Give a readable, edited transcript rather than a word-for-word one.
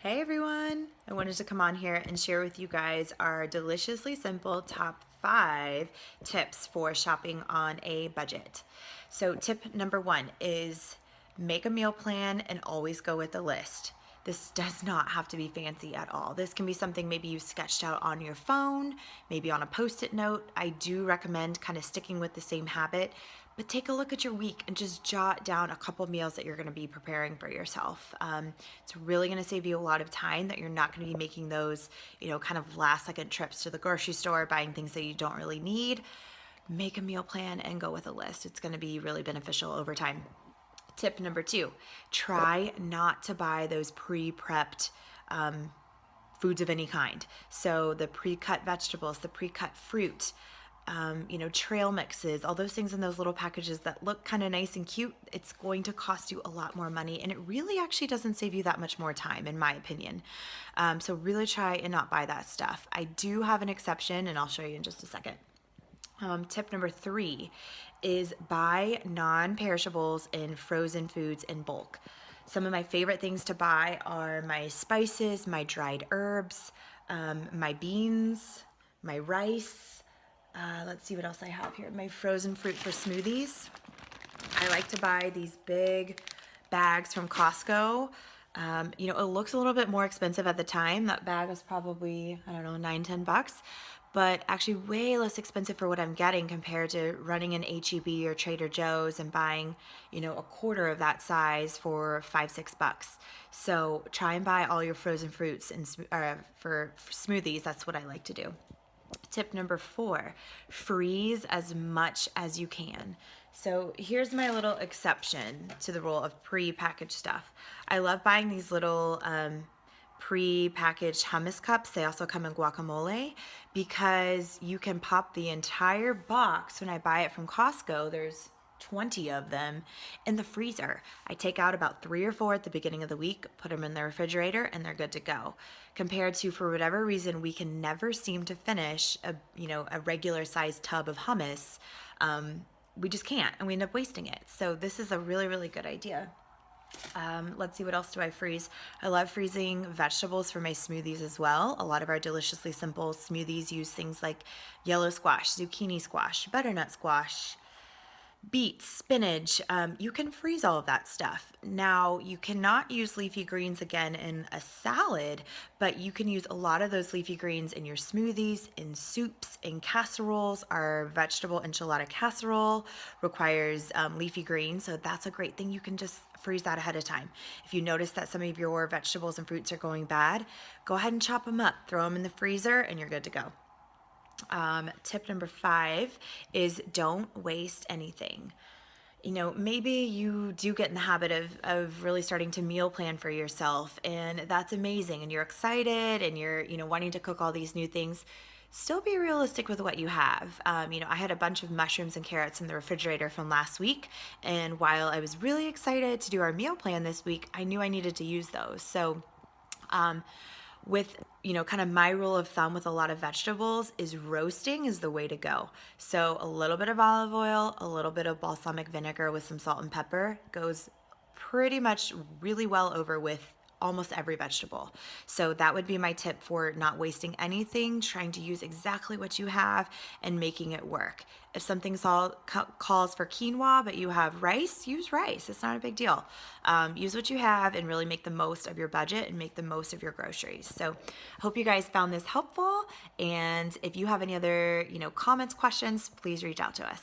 Hey everyone! I wanted to come on here and share with you guys our deliciously simple top 5 tips for shopping on a budget. So tip number 1 is make a meal plan and always go with the list. This does not have to be fancy at all. This can be something maybe you sketched out on your phone, maybe on a post-it note. I do recommend kind of sticking with the same habit, but take a look at your week and just jot down a couple meals that you're going to be preparing for yourself. It's really going to save you a lot of time that you're not going to be making those, kind of last second trips to the grocery store, buying things that you don't really need. Make a meal plan and go with a list. It's going to be really beneficial over time. Tip number 2, try not to buy those pre-prepped foods of any kind. So the pre-cut vegetables, the pre-cut fruit, trail mixes, all those things in those little packages that look kind of nice and cute, it's going to cost you a lot more money, and it really actually doesn't save you that much more time, in my opinion. So really try and not buy that stuff. I do have an exception, and I'll show you in just a second. Tip number 3 is buy non-perishables and frozen foods in bulk. Some of my favorite things to buy are my spices, my dried herbs, my beans, my rice. Let's see what else I have here. My frozen fruit for smoothies. I like to buy these big bags from Costco. It looks a little bit more expensive at the time. That bag was probably, I don't know, $9-10, but actually way less expensive for what I'm getting compared to running an HEB or Trader Joe's and buying, a quarter of that size for $5-6. So try and buy all your frozen fruits and for smoothies. That's what I like to do. Tip number 4, freeze as much as you can. So here's my little exception to the rule of pre-packaged stuff. I love buying these little pre-packaged hummus cups. They also come in guacamole because you can pop the entire box. When I buy it from Costco, there's 20 of them in the freezer. I take out about 3 or 4 at the beginning of the week, put them in the refrigerator, and they're good to go. Compared to, for whatever reason, we can never seem to finish a regular sized tub of hummus. We just can't, and we end up wasting it. So this is a really, really good idea. Let's see, what else do I freeze? I love freezing vegetables for my smoothies as well. A lot of our deliciously simple smoothies use things like yellow squash, zucchini squash, butternut squash, beets, spinach. You can freeze all of that stuff. Now, you cannot use leafy greens again in a salad, but you can use a lot of those leafy greens in your smoothies, in soups, in casseroles. Our vegetable enchilada casserole requires leafy greens, so that's a great thing. You can just freeze that ahead of time. If you notice that some of your vegetables and fruits are going bad, go ahead and chop them up, throw them in the freezer, and you're good to go. Tip number 5 is don't waste anything. Maybe you do get in the habit of really starting to meal plan for yourself, and that's amazing, and you're excited, and you're, wanting to cook all these new things. Still be realistic with what you have. I had a bunch of mushrooms and carrots in the refrigerator from last week, and while I was really excited to do our meal plan this week, I knew I needed to use those. So, with kind of my rule of thumb with a lot of vegetables is roasting is the way to go. So a little bit of olive oil, a little bit of balsamic vinegar with some salt and pepper goes pretty much really well over with almost every vegetable. So that would be my tip for not wasting anything, trying to use exactly what you have and making it work. If something calls for quinoa, but you have rice, use rice. It's not a big deal. Use what you have and really make the most of your budget and make the most of your groceries. So I hope you guys found this helpful. And if you have any other, comments, questions, please reach out to us.